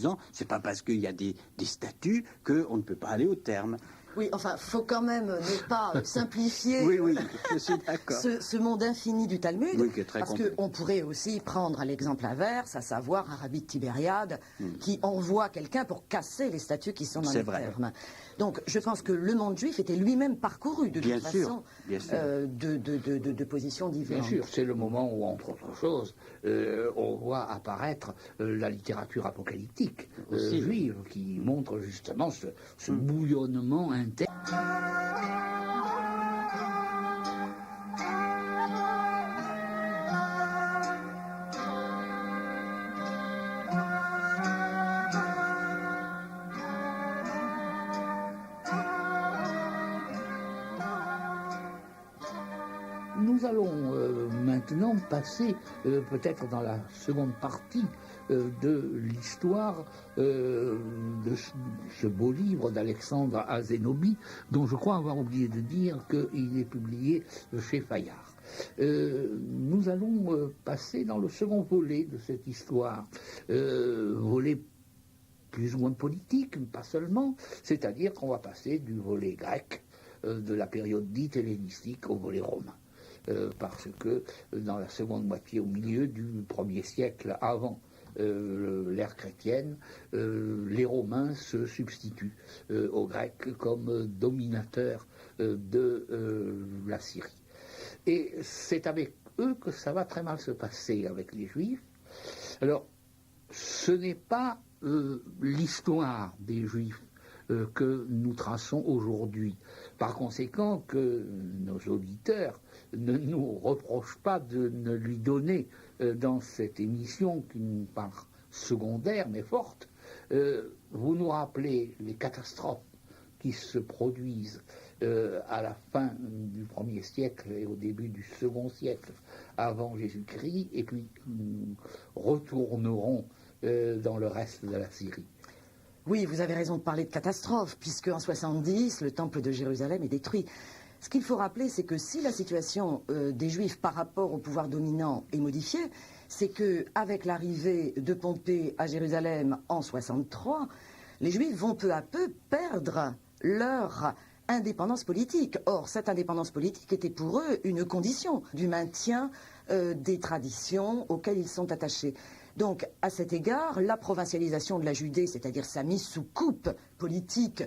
disant c'est pas parce qu'il y a des statuts qu'on ne peut pas aller au terme. Oui, enfin, faut quand même ne pas simplifier Oui, je suis d'accord. ce monde infini du Talmud, Oui, qui est très parce complexe. qu'on pourrait aussi prendre l'exemple inverse, à savoir Rabbi de Tibériade, qui envoie quelqu'un pour casser les statuts qui sont dans les termes. Donc, je pense que le monde juif était lui-même parcouru de toute façon de positions différentes. Bien sûr, c'est le moment où, entre autres choses, on voit apparaître la littérature apocalyptique juive, qui montre justement ce bouillonnement interne. Nous allons maintenant passer peut-être dans la seconde partie de l'histoire de ce beau livre d'Alexandre Azénobi, dont je crois avoir oublié de dire qu'il est publié chez Fayard. Nous allons passer dans le second volet de cette histoire, volet plus ou moins politique, mais pas seulement, c'est-à-dire qu'on va passer du volet grec de la période dite hellénistique au volet romain. Parce que dans la seconde moitié, au milieu du 1er siècle avant l'ère chrétienne, les Romains se substituent aux Grecs comme dominateurs de la Syrie. Et c'est avec eux que ça va très mal se passer avec les Juifs. Alors, ce n'est pas l'histoire des Juifs que nous traçons aujourd'hui. Par conséquent, que nos auditeurs ne nous reprochent pas de ne lui donner dans cette émission qu'une part secondaire mais forte. Vous nous rappelez les catastrophes qui se produisent à la fin du 1er siècle et au début du 2e siècle avant Jésus-Christ, et puis nous retournerons dans le reste de la Syrie. Oui, vous avez raison de parler de catastrophe, puisque en 70, le temple de Jérusalem est détruit. Ce qu'il faut rappeler, c'est que si la situation des Juifs par rapport au pouvoir dominant est modifiée, c'est qu'avec l'arrivée de Pompée à Jérusalem en 63, les Juifs vont peu à peu perdre leur indépendance politique. Or, cette indépendance politique était pour eux une condition du maintien des traditions auxquelles ils sont attachés. Donc, à cet égard, la provincialisation de la Judée, c'est-à-dire sa mise sous coupe politique,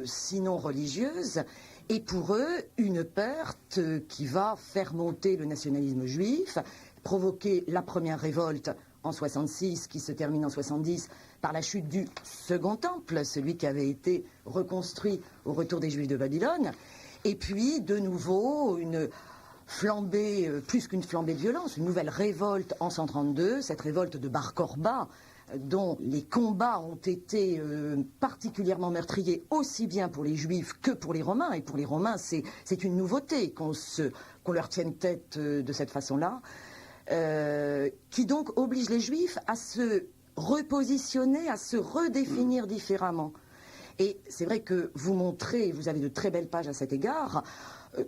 sinon religieuse, est pour eux une perte qui va faire monter le nationalisme juif, provoquer la première révolte en 66, qui se termine en 70 par la chute du second temple, celui qui avait été reconstruit au retour des Juifs de Babylone, et puis de nouveau une flambée, plus qu'une flambée de violence, une nouvelle révolte en 132, cette révolte de Bar Korba, dont les combats ont été particulièrement meurtriers, aussi bien pour les Juifs que pour les Romains. Et pour les Romains, c'est une nouveauté qu'on leur tienne tête de cette façon-là, qui donc oblige les Juifs à se repositionner, à se redéfinir différemment. Et c'est vrai que vous montrez, vous avez de très belles pages à cet égard,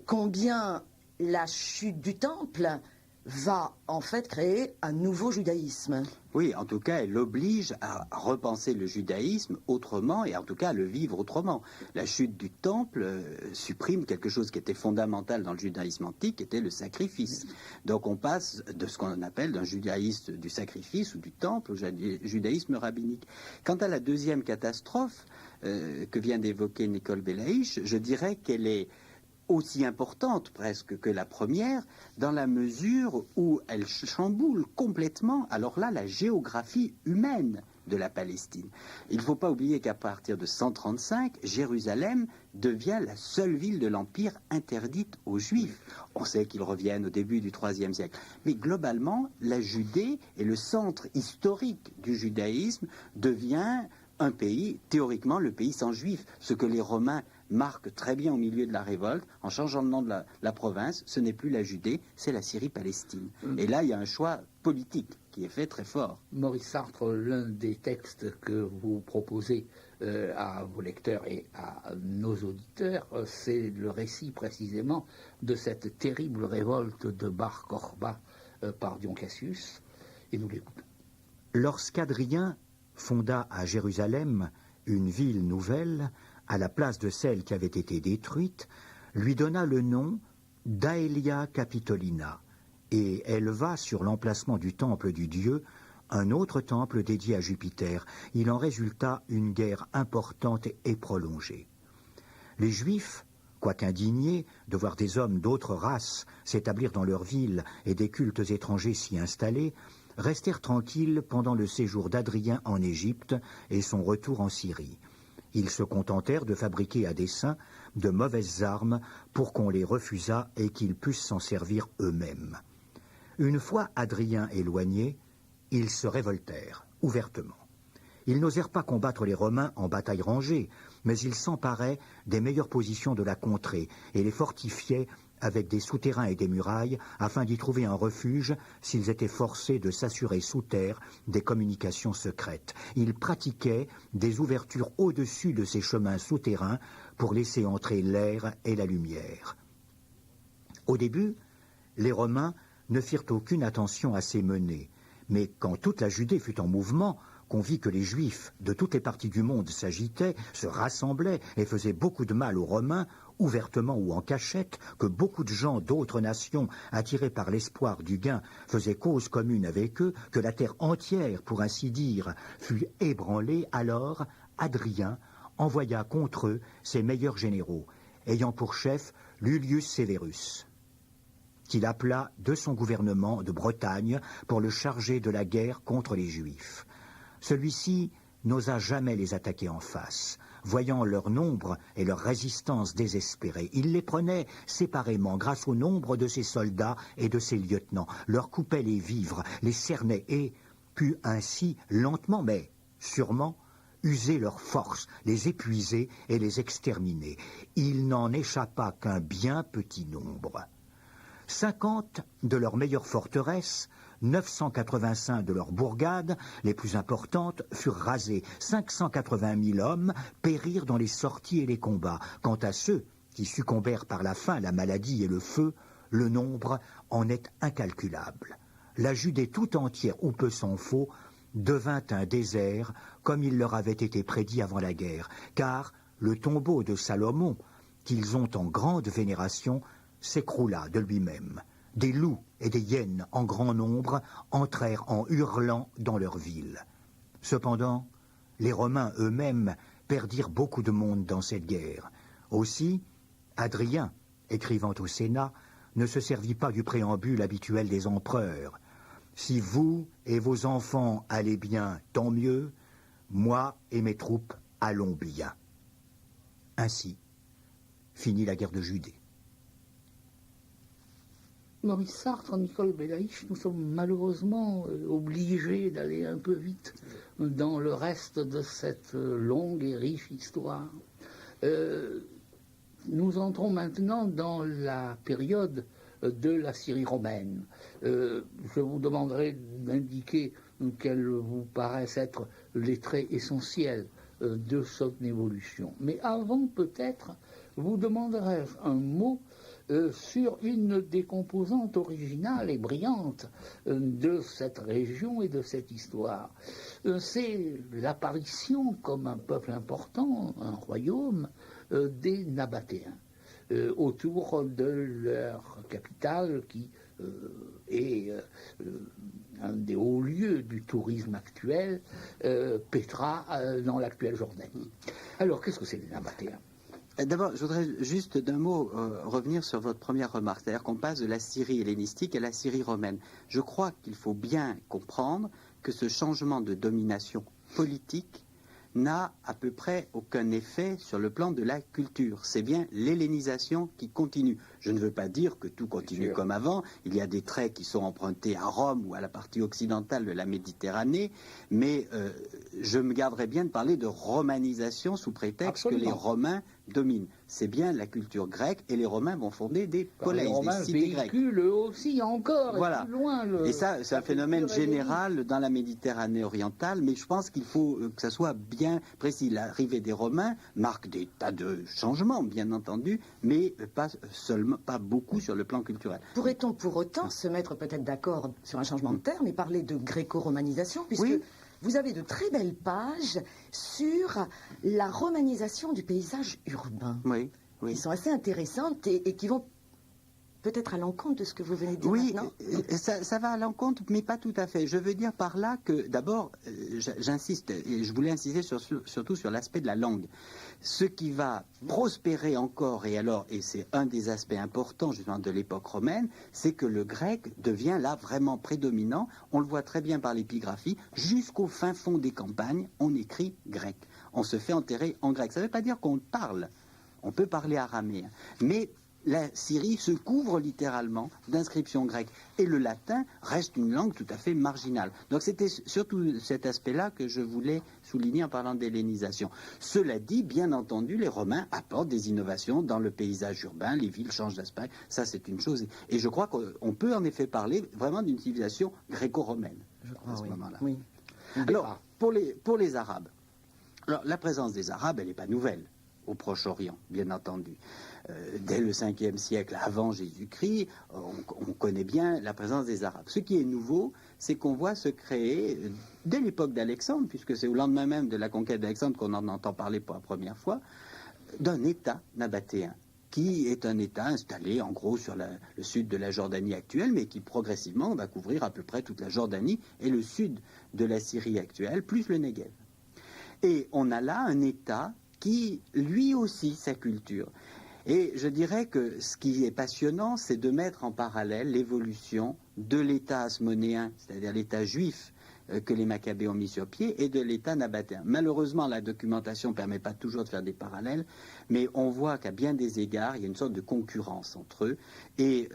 combien la chute du temple va en fait créer un nouveau judaïsme. Oui, en tout cas, elle oblige à repenser le judaïsme autrement et en tout cas à le vivre autrement. La chute du temple supprime quelque chose qui était fondamental dans le judaïsme antique, qui était le sacrifice. Donc on passe de ce qu'on appelle d'un judaïsme du sacrifice ou du temple au judaïsme rabbinique. Quant à la deuxième catastrophe que vient d'évoquer Nicole Belaïch, je dirais qu'elle est aussi importante presque que la première, dans la mesure où elle chamboule complètement, alors là, la géographie humaine de la Palestine. Il ne faut pas oublier qu'à partir de 135, Jérusalem devient la seule ville de l'Empire interdite aux Juifs. On sait qu'ils reviennent au début du IIIe siècle. Mais globalement, la Judée et le centre historique du judaïsme devient un pays, théoriquement le pays sans Juifs, ce que les Romains marque très bien au milieu de la révolte, en changeant le nom de la province, ce n'est plus la Judée, c'est la Syrie-Palestine. Et là, il y a un choix politique qui est fait très fort. Maurice Sartre, l'un des textes que vous proposez à vos lecteurs et à nos auditeurs, c'est le récit précisément de cette terrible révolte de Bar Korba par Dion Cassius, et nous l'écoutons. Lorsqu'Adrien fonda à Jérusalem une ville nouvelle, à la place de celle qui avait été détruite, lui donna le nom d'Aelia Capitolina et éleva sur l'emplacement du temple du dieu un autre temple dédié à Jupiter. Il en résulta une guerre importante et prolongée. Les Juifs, quoique indignés de voir des hommes d'autres races s'établir dans leur ville et des cultes étrangers s'y installer, restèrent tranquilles pendant le séjour d'Adrien en Égypte et son retour en Syrie. Ils se contentèrent de fabriquer à dessein de mauvaises armes pour qu'on les refusât et qu'ils pussent s'en servir eux-mêmes. Une fois Adrien éloigné, ils se révoltèrent ouvertement. Ils n'osèrent pas combattre les Romains en bataille rangée, mais ils s'emparaient des meilleures positions de la contrée et les fortifiaient avec des souterrains et des murailles, afin d'y trouver un refuge s'ils étaient forcés de s'assurer sous terre des communications secrètes. Ils pratiquaient des ouvertures au-dessus de ces chemins souterrains pour laisser entrer l'air et la lumière. Au début, les Romains ne firent aucune attention à ces menées, mais quand toute la Judée fut en mouvement, qu'on vit que les Juifs de toutes les parties du monde s'agitaient, se rassemblaient et faisaient beaucoup de mal aux Romains, ouvertement ou en cachette, que beaucoup de gens d'autres nations, attirés par l'espoir du gain, faisaient cause commune avec eux, que la terre entière, pour ainsi dire, fut ébranlée, alors Adrien envoya contre eux ses meilleurs généraux, ayant pour chef Lulius Severus, qu'il appela de son gouvernement de Bretagne pour le charger de la guerre contre les Juifs. Celui-ci n'osa jamais les attaquer en face. Voyant leur nombre et leur résistance désespérée, il les prenait séparément grâce au nombre de ses soldats et de ses lieutenants, leur coupait les vivres, les cernait et put ainsi, lentement mais sûrement, user leurs forces, les épuiser et les exterminer. Il n'en échappa qu'un bien petit nombre. 50 de leurs meilleures forteresses, 985 de leurs bourgades, les plus importantes, furent rasées. 580 000 hommes périrent dans les sorties et les combats. Quant à ceux qui succombèrent par la faim, la maladie et le feu, le nombre en est incalculable. La Judée tout entière, ou peu s'en faut, devint un désert, comme il leur avait été prédit avant la guerre, car le tombeau de Salomon, qu'ils ont en grande vénération, s'écroula de lui-même. Des loups et des hyènes en grand nombre entrèrent en hurlant dans leur ville. Cependant, les Romains eux-mêmes perdirent beaucoup de monde dans cette guerre. Aussi, Adrien, écrivant au Sénat, ne se servit pas du préambule habituel des empereurs. « Si vous et vos enfants allez bien, tant mieux, moi et mes troupes allons bien. » Ainsi finit la guerre de Judée. Maurice Sartre, Nicole Belaïch, nous sommes malheureusement obligés d'aller un peu vite dans le reste de cette longue et riche histoire. Nous entrons maintenant dans la période de la Syrie romaine. Je vous demanderai d'indiquer quels vous paraissent être les traits essentiels de cette évolution. Mais avant, peut-être, vous demanderai un mot sur une des composantes originales et brillantes de cette région et de cette histoire. C'est l'apparition comme un peuple important, un royaume, des Nabatéens, autour de leur capitale qui est un des hauts lieux du tourisme actuel, Pétra, dans l'actuelle Jordanie. Alors, qu'est-ce que c'est les Nabatéens ? D'abord, je voudrais juste d'un mot revenir sur votre première remarque, c'est-à-dire qu'on passe de la Syrie hellénistique à la Syrie romaine. Je crois qu'il faut bien comprendre que ce changement de domination politique n'a à peu près aucun effet sur le plan de la culture. C'est bien l'hellénisation qui continue. Je ne veux pas dire que tout continue comme avant. Il y a des traits qui sont empruntés à Rome ou à la partie occidentale de la Méditerranée, mais je me garderai bien de parler de romanisation sous prétexte que les Romains dominent. C'est bien la culture grecque et les Romains vont fonder des poleis, des cités grecques. Les Romains véhiculent aussi encore voilà. Et plus loin. Et ça, c'est un phénomène général dans la Méditerranée orientale, mais je pense qu'il faut que ça soit bien précis. L'arrivée des Romains marque des tas de changements, bien entendu, mais pas beaucoup sur le plan culturel. Pourrait-on pour autant se mettre peut-être d'accord sur un changement de terme et parler de gréco-romanisation, puisque vous avez de très belles pages sur la romanisation du paysage urbain. Oui, oui. Qui sont assez intéressantes et qui vont peut-être à l'encontre de ce que vous venez de dire oui, maintenant. Ça va à l'encontre, mais pas tout à fait. Je veux dire par là que, d'abord, j'insiste, et je voulais insister surtout sur l'aspect de la langue. Ce qui va prospérer encore, et c'est un des aspects importants justement de l'époque romaine, c'est que le grec devient là vraiment prédominant. On le voit très bien par l'épigraphie. Jusqu'au fin fond des campagnes, on écrit grec. On se fait enterrer en grec. Ça ne veut pas dire qu'on parle. On peut parler araméen. Mais la Syrie se couvre littéralement d'inscriptions grecques. Et le latin reste une langue tout à fait marginale. Donc c'était surtout cet aspect-là que je voulais souligner en parlant d'hellénisation. Cela dit, bien entendu, les Romains apportent des innovations dans le paysage urbain, les villes changent d'aspect, ça c'est une chose. Et je crois qu'on peut en effet parler vraiment d'une civilisation gréco-romaine à ce moment-là. Oui. Alors, pour les Arabes, alors, la présence des Arabes, elle n'est pas nouvelle au Proche-Orient, bien entendu. Dès le 5e siècle avant Jésus-Christ, on connaît bien la présence des Arabes. Ce qui est nouveau, c'est qu'on voit se créer, dès l'époque d'Alexandre, puisque c'est au lendemain même de la conquête d'Alexandre qu'on en entend parler pour la première fois, d'un État nabatéen, qui est un État installé en gros sur le sud de la Jordanie actuelle, mais qui progressivement va couvrir à peu près toute la Jordanie et le sud de la Syrie actuelle, plus le Negev. Et on a là un État qui, lui aussi, sa culture. Et je dirais que ce qui est passionnant, c'est de mettre en parallèle l'évolution de l'État hasmonéen, c'est-à-dire l'État juif que les Maccabées ont mis sur pied, et de l'État nabatéen. Malheureusement, la documentation ne permet pas toujours de faire des parallèles, mais on voit qu'à bien des égards, il y a une sorte de concurrence entre eux, et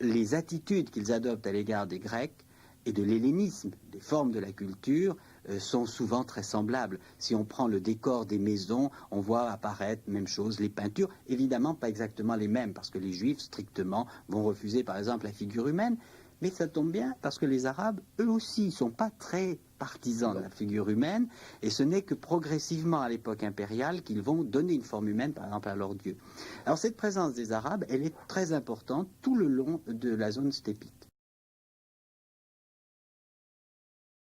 les attitudes qu'ils adoptent à l'égard des Grecs et de l'hellénisme, des formes de la culture, sont souvent très semblables. Si on prend le décor des maisons, on voit apparaître, même chose, les peintures, évidemment pas exactement les mêmes, parce que les Juifs, strictement, vont refuser par exemple la figure humaine, mais ça tombe bien, parce que les Arabes, eux aussi, ne sont pas très partisans de la figure humaine, et ce n'est que progressivement à l'époque impériale qu'ils vont donner une forme humaine, par exemple, à leur dieu. Alors cette présence des Arabes, elle est très importante tout le long de la zone stépite.